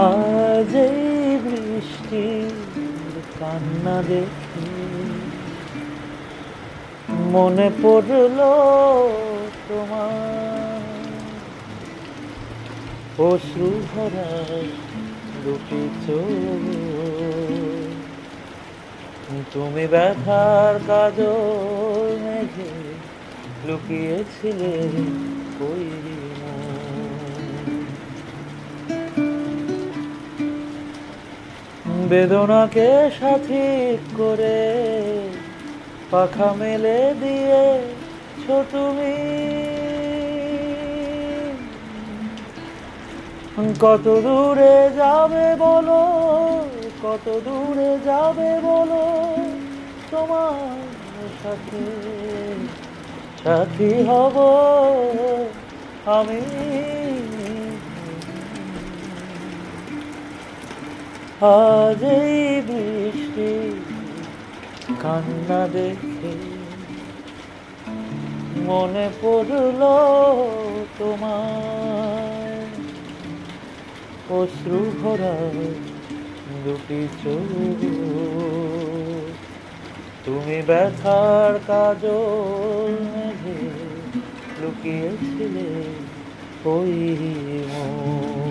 আজ এই বৃষ্টির কান্না দেখে মনে পড়ল তোমার অশ্রু ভরা দুটি চোখ। তুমি ব্যথার কাজল মেঘে লুকিয়েছিলে ওই বেদনাকে সাথী করে পাখা মেলে দিয়েছো তুমি। কত দূরে যাবে বলো, কত দূরে যাবে বলো, তোমার সাথে সাথী হব আমি। আজ এই বৃষ্টি কান্না দেখে মনে পড়ল তোমার অশ্রু ভরা দুটি চোখ। তুমি ব্যথার কাজল মেঘে লুকিয়েছিলে ওই মন।